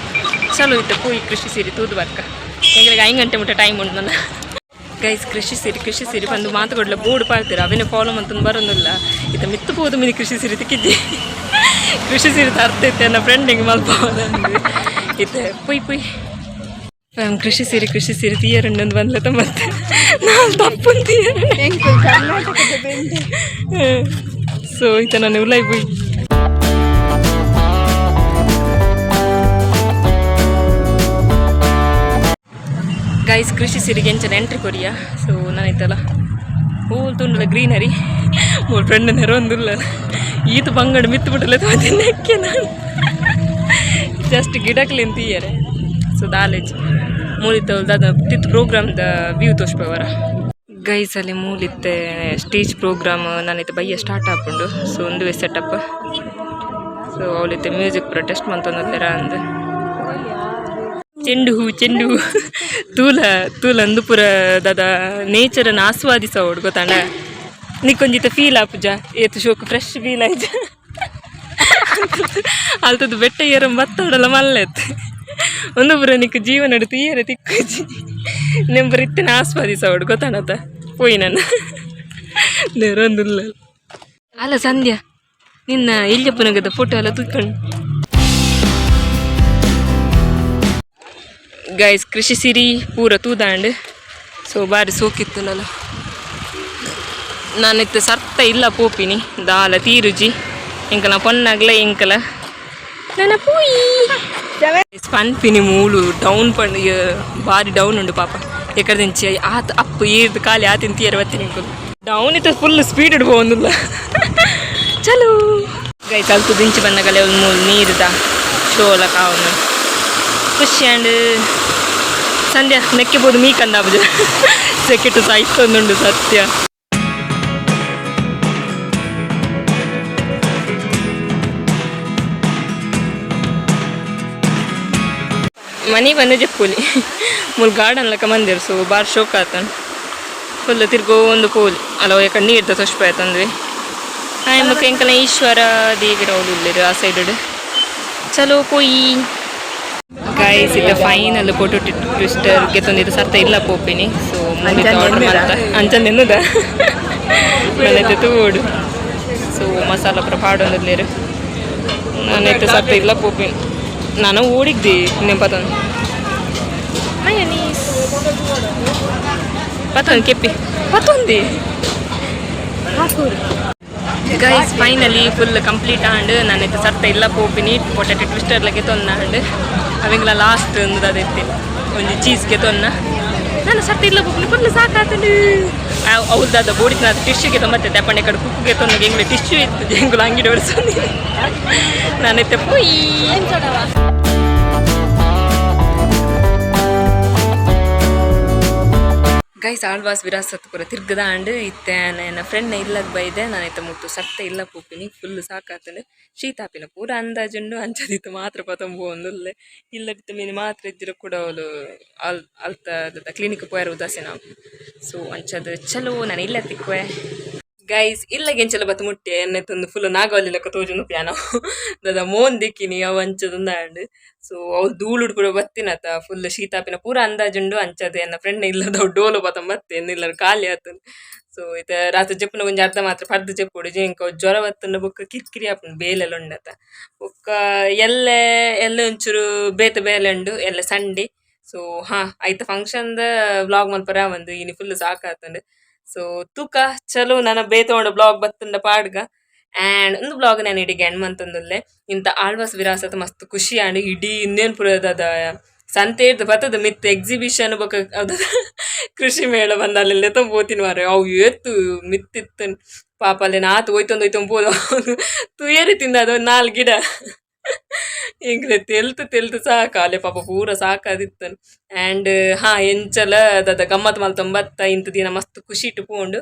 ಚಲೋ ಇತ್ತೆ ಪೋಯಿ ಕೃಷಿ ಸಿರಿ ತೂದು ಬರ್ಕ ಎಂಗಳಿಗೆ 5 ಗಂಟೆ ಮುಟ್ಟ ಟೈಮ್ ಉಂಟು ನನ್ನ ಗೈಸ್ ಕೃಷಿ ಸಿರಿ ಬಂದು ಮಾತುಕೊಡ್ಲ ಮೂಡು ಪಾಡ್ತೀರ ಅವನೇ ಫಾಲೋ ಮಂತಂದು ಬರೋದಿಲ್ಲ ಇದು ಮಿತ್ತು ಪೋದು ಮಿನಿ ಕೃಷಿ ಸಿರಿ ತಿಕ್ಕಿದ್ದೆ ಕೃಷಿ ಸಿರಿ ತರ್ತೈತೆ ನನ್ನ ಫ್ರೆಂಡಿಗೆ ಮಲ್ಪ ಇತ್ತೆ ಪುಯ್ ಕೃಷಿ ಸಿರಿ ತೀಯರಂಡೊಂದು ಬಂದ್ಲತ್ತ ಮತ್ತೆ ನಾನು ತಪ್ಪು ಸೊ ಈತ ನಾನು ಉಲಾಯ್ போய் ಗೈಸ್ ಕೃಷಿ ಸಿರಿಗೆ ಎಂಚನ ಎಂಟ್ರಿ ಕೊರಿಯಾ ಸೊ ನಾನೈತಲ್ಲ ಹೂಲ್ ತುಂಡಲ ಗ್ರೀನರಿ ಮೂರು ಫ್ರೆಂಡ್ ನೆರವೊಂದಿಲ್ಲ ಈತ ಬಂಗಡ ಮಿತ್ತು ಬಿಟ್ಟಲ್ಲ ನೆಕ್ಕೆ ನಾನು ಜಸ್ಟ್ ಗಿಡಕ್ಲಿಂತ ತೀಯರೆ ಸೊ ದಾಲೇಜ್ ಮೂಲಿತ್ತ ದಾದ ತಿತ್ತು ಪ್ರೋಗ್ರಾಮ್ದ ವ್ಯೂ ತೋರಿಸ್ಪವರ ಗೈಸ್ ಅಲ್ಲಿ ಮೂಲಿತ್ತೆ ಸ್ಟೇಜ್ ಪ್ರೋಗ್ರಾಮ್ ನಾನೈತೆ ಬಯ್ಯ ಸ್ಟಾರ್ಟ್ ಹಾಕೊಂಡು ಸೊ ಒಂದು ಸೆಟಪ್ ಸೊ ಅವಳಿತ್ತೆ ಮ್ಯೂಸಿಕ್ ಪೂರ ಟೆಸ್ಟ್ ಮಂತಂದ್ರೆ ಅಂದ ಚೆಂಡು ಹೂ ತೂಲ ಅಂದು ಪೂರ ದಾದ ನೇಚರನ್ನು ಆಸ್ವಾದಿಸೋಡು ಗೊತ್ತಾಂಡ ನಿಕ್ಕೊಂಜಿತ ಫೀಲ್ ಆಪುಜ ಏತು ಶೋಕು ಫ್ರೆಶ್ ಫೀಲ್ ಆಯ್ತು ಅಲ್ತದ್ದು ಬೆಟ್ಟ ಏರ ಬತ್ತಾಡಲ್ಲ ಮಲ್ಲೆತ್ತು ಒಂದು ಪುರ ನಿಕ್ಕು ಜೀವನ ನಡು ತೀಯರ ತಿಕ್ಕುಜಿ ನೆಂಬರ್ ಇತ್ತೇನೆ ಆಸ್ವಾದಿಸೋಡು ಗೊತ್ತಾಣತ ಪೋಯಿ ನಾನು ನೆರೊಂದಿಲ್ಲ ಅಲ್ಲ ಸಂಧ್ಯಾ ನಿನ್ನ ಇಲ್ಜಪ್ಪನಗದ ಫೋಟೋ ಎಲ್ಲ ತುಕ್ಕೊಂಡು ಗೈಸ್ ಕೃಷಿ ಸಿರಿ ಪೂರ ತೂದಾಂಡ್ ಸೊ ಬಾರಿ ಸೋಕಿತ್ತು ನಾನು ನಾನಿತ್ತು ಸರ್ತ ಇಲ್ಲ ಪೋಪಿನಿ ದಾಲ ತೀರುಜಿ ಇಂಕಲ ಪೊನ್ನಾಗ್ಲ ಇಂಕಲ ನನ್ನ ಪೂಯಿ ಪನ್ಪಿನಿ ಮೂಳು ಡೌನ್ ಬಾರಿ ಡೌನ್ ಉಂಡು ಪಾಪ ಎಕಡೆದಿಂಚಿ ಆತ ಅಪ್ಪು ಏರ್ದು ಖಾಲಿ ಆತಿನ ತೀಯರ ಬತ್ತೀನಿ ಡೌನ್ ಇತ್ತು ಫುಲ್ ಸ್ಪೀಡ್ ಇಡ್ಬೋದಿಲ್ಲ ಚಲೋ ಗೈಸ್ ಅಲ್ತು ದಿಂಚಿ ಬಂದಾಗಲೇ ಒಂದು ಮೂರು ನೀರ್ದ ಶೋಲ ಕಾವನು ಖುಷಿ ಆ್ಯಂಡ್ ಸಂಧ್ಯಾ ನೆಕ್ಕೆಬೋದು ಮೀ ಕಂದಾಬುಜ ಸೆಕೆಟು ಸಾಯ್ತೊಂದುಂಡು ಸತ್ಯ ಮನೆ ಬಂದು ಜಪ್ಪುಲಿ ಮೂಲ ಗಾರ್ಡನ್ ಲಕ್ಕ ಮಂದಿರು ಸೊ ಬಾರ್ ಶೋಕ್ ಆತನ್ ಫುಲ್ ತಿರ್ಗೋ ಒಂದು ಪೋಲಿ ಅಲ್ಲ ಯಾಕಂದ್ರೆ ನೀರ್ದ ತೊಷ್ಪ ಆಯ್ತಂದ್ವಿ ಹಾಯ್ ಮುಖ ಎಂಕಲ ಈಶ್ವರ ದೇವಿರ ಅವಳು ಇಲ್ಲಿರು ಆ ಸೈಡ್ ಚಲೋ ಪೋಯಿ ಗೈಸ್ ಇಲ್ಲ ಫೈನಲ್ ಫೋಟೋ ಟ್ವಿಸ್ಟರ್ಗೆ ತಂದಿದ್ದು ಸರ್ತ ಇಲ್ಲ ಪೋಪಿನಿ ಸೊ ಮುಗಿತ ಆರ್ಡರ್ ಮಾಡ್ತಾ ಅಂಚಂದ ಎನ್ನುದ ನಾನೈತೆ ತೂಡು ಸೊ ಮಸಾಲ ಪುರ ಪಾಡೊಂದಿರ್ಲೇರು ನಾನೈತೆ ಸರ್ತ ಇಲ್ಲ ಪೋಪಿನಿ ನಾನು ಓಡಿದ್ದೆ ನೆಂಪತಂದು ಪತ್ತೊಂದು ಕೆಪ್ಪಿ ಪತ್ತೊಂದಿ guys finally full complete and ನಾನೈತೆ ಸರ್ತ ಇಲ್ಲ ಪೋಪಿನಿ ಪೊಟ್ಯಾಟೊ ಟ್ವಿಸ್ಟರ್ಲಗೆ ತೊಂದಾಂಡ್ ಅವೆಂಗ್ಲ ಲಾಸ್ಟ್ ಒಂದು ಅದೈತಿ ಒಂದು ಚೀಸ್ಗೆ ತೊನ್ನ ನಾನು ಸರ್ತ ಇಲ್ಲ ಪೋಪಿನಿ ಫುಲ್ ಸಾಕಾತಂಡು ಅವ್ರದ್ದು ಬೋಡಿನ ಅದು ಟಿಶ್ಯೂಗೆ ತೊಂಬತ್ತೆ ದಪ್ಪಣ್ಣೆ ಕಡೆ ಕುಕ್ಕಿಗೆ ತೊಂದಾಗ ಹೆಂಗ್ಲೆ ಟಿಶ್ಯೂ ಇತ್ತು ಹೆಂಗುಲ ಅಂಗಡಿ ಹೊಡ್ಸೋದು ನಾನೈತೆ ಪೋಯಿ ಗೈಸ್ ಆಳ್ವಾಸ್ ವಿರಾಸತ್ ಪೂರ ತಿರ್ಗದಾಂಡ್ ಇತ್ತೆ ನನ್ನ ಫ್ರೆಂಡ್ನ ಇಲ್ಲದ ಬೈದೆ ನಾನೈತೆ ಮುಟ್ಟು ಸರ್ತ ಇಲ್ಲ ಪೂಪಿನಿ ಫುಲ್ ಸಾಕಾತಂಡು ಶೀತಾಪಿನ ಪೂರ ಅಂದಾಜುಂಡು ಅಂಚದಿತ್ತು ಮಾತ್ರ ಪತಂಬು ಒಂದುಲ್ಲೆ ಇಲ್ಲದಿತ್ತು ಮೀನು ಮಾತ್ರ ಇದ್ದಿರೋ ಕೂಡ ಅವಳು ಅಲ್ತ ಕ್ಲಿನಿಕ್ ಪೋಯಾರ ಉದಾಸೀನ ನಾವು ಸೊ ಅಂಚದು ಚಲೋ ನಾನು ಇಲ್ಲ ತಿಕ್ವೆ ಗೈಸ್ ಇಲ್ಲಗೆಂಚಲ ಬತ್ತು ಮುಟ್ಟೆ ಎನ್ನೆತ್ತೊಂದು ಫುಲ್ ನಾಗವಲ್ಲಿಲಕ್ಕ ತೋಜುಂದು ಪ್ಯಾನ ದಾದ ಮೋನ್ ದಿಕ್ಕಿನಿ ಅವು ಅಂಚದುಂದಾಂಡ್ ಸೊ ಅವ್ರು ಧೂಳುಡು ಕೂಡ ಬತ್ತಿನತ ಫುಲ್ ಶೀತಾಪಿನ ಪೂರ ಅಂದಾಜುಂಡು ಅಂಚದೆ ನನ್ನ ಫ್ರೆಂಡ್ ಇಲ್ಲದ ಡೋಲು ಬತ್ತ ಮತ್ತೆ ಎನ್ನಿಲ್ಲರು ಖಾಲಿ ಆತು ಸೊ ಇತ ರಾತ್ರಿ ಜಪ್ಪನ ಒಂಜಿ ಅರ್ಧ ಮಾತ್ರ ಪರ್ದು ಜಪ್ಪುಡು ಜಿಂಕ ಜ್ವರ ಬತ್ತಂಡ ಬೊಕ್ಕ ಕಿರಿಕಿರಿ ಆಪುಂಡು ಬೇಲೆಲ್ಲ ಉಂಡತ ಬೊಕ್ಕ ಎಲ್ಲೆ ಒಂಚೂರು ಬೇಲೆ ಉಂಡು ಎಲ್ಲ ಸಂಡೆ ಸೊ ಹಾ ಐತ ಫಂಕ್ಷನ್ದ ವ್ಲಾಗ್ ಮಲ್ಪರ ಒಂದು ಇನಿ ಫುಲ್ ಸಾಕಾತಂಡು ಸೊ ತೂಕ ಚಲೋ ನನ್ನ ಬೇತೊಂಡ ಬ್ಲಾಗ್ ಬತ್ತಂಡ ಪಾಡ್ಗ ಆ್ಯಂಡ್ ಒಂದು ಬ್ಲಾಗ್ ನಾನು ಇಡೀ ಎಂಡ್ ಮಂತಂದುಲ್ಲೆ ಇಂಥ ಆಳ್ವಾಸ್ ವಿರಾಸತ್ ಮಸ್ತ್ ಖುಷಿ ಆಂಡ್ ಇಡೀ ಇನ್ನೇನು ಪುರದ ಸಂತೆ ಇರ್ದು ಬರ್ತದ ಮಿತ್ ಎಕ್ಸಿಬಿಷನ್ ಬೊಕ ಅದ ಕೃಷಿ ಮೇಳ ಬಂದ ಅಲ್ಲೆಲ್ಲ ತೊಂಬೋತಿನ ಮಾರ ಅವು ಏತ್ತು ಮಿತ್ತಿತ್ತು ಪಾಪ ಅಲ್ಲೇ ನಾತು ಹೋಯ್ತೊಂದು ಬೋದು ತುಯರಿ ತಿಂದ ಅದು 4 ಗಿಡ ಹಿಂಗ್ರೆ ತೆಲ್ತು ಸಾಕ ಅಲ್ಲೇ ಪಾಪ ಪೂರ ಸಾಕಾದಿತ್ತನು ಆ್ಯಂಡ್ ಹಾ ಎಂಚಲ ಅದ ಗಮ್ಮತ್ ಮಲ್ತೊಂಬತ್ತ ಇಂಥ ದಿನ ಮಸ್ತ್ ಖುಷಿ ಇಟ್ಟು ಪೋಂಡು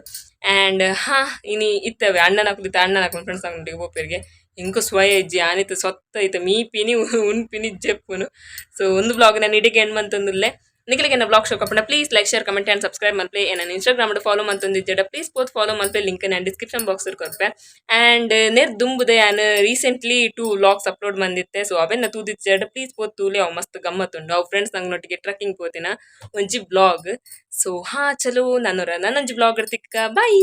ಆ್ಯಂಡ್ ಹಾ ಇನಿ ಇತ್ತವೆ ಅಣ್ಣನ ಫ್ರೆಂಡ್ಸ್ ಅಂಗಡಿಗೆ ಬೋಪೇರಿಗೆ ಇಂಕು ಸ್ವಯ ಇಜ್ಜಿ ಆನಿತ್ತು ಸೊತ್ತ ಐತೆ ಮೀಪಿನಿ ಉಣ್ಪಿನಿ ಜೆಪ್ಪುನು ಸೊ ಒಂದು ಬ್ಲಾಗ್ ನಾನು ಇಡಿಗೆ ಎಂಡ್ ಮಂತೊಂದುಲ್ಲೆ ನಿಖಿಲಿಗೆ ನನ್ನ ಬ್ಲಾಗ್ ಶೋ ಕಪ್ಪಣ please like share comment and subscribe ಮಲ್ಪೆ ನನ್ನ ಇನ್ಸ್ಟಾಗ್ರಾಮ್ ಫಾಲೋ ಮಂತೊಂದಿದ್ದೆ ಪ್ಲೀಸ್ ಪೋತ್ ಫಾಲೋ ಮಲ್ಪೆ ಲಿಂಕ್ ನಾನು ಡಿಸ್ಕ್ರಿಪ್ಷನ್ ಬಾಕ್ಸ್ ಕೊಡ್ಪೆ ಆ್ಯಂಡ್ ನೇರ್ ದುಂಬುದೆ ನಾನು ರೀಸೆಂಟ್ಲಿ 2 ವ್ಲಾಗ್ಸ್ ಅಪ್ಲೋಡ್ ಬಂದಿತ್ತೆ ಸೊ ಅವೆನ್ನ ತೂದಿಚ್ಚೆ ಪ್ಲೀಸ್ ಪೋತ್ ತೂಲೆ ಅವು ಮಸ್ತ್ ಗಮ್ಮತ್ತುಂಡು ಅವು ಫ್ರೆಂಡ್ಸ್ ನಂಗೆ ಟ್ರಕ್ಕಿಂಗ್ ಪೋತಿನ ಒಂಜಿ ಬ್ಲಾಗ್ ಸೊ ಹಾ ಚಲೋ ನನ್ನೊಂಜಿ ಬ್ಲಾಗ್ ತಿಕ್ಕ ಬಾಯ್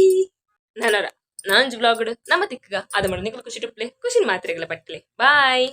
ನಾನೊಂಜಿ ಬ್ಲಾಗ್ ನಮ್ಮ ತಿಕ್ಕ ಅದು ಮಾಡಿ ನಿಖಿಲ್ ಖುಷಿ ಟುಪ್ಲೆ ಖುಷಿನ ಮಾತ್ರೆಗಳ ಪಟ್ಲೆ ಬಾಯ್.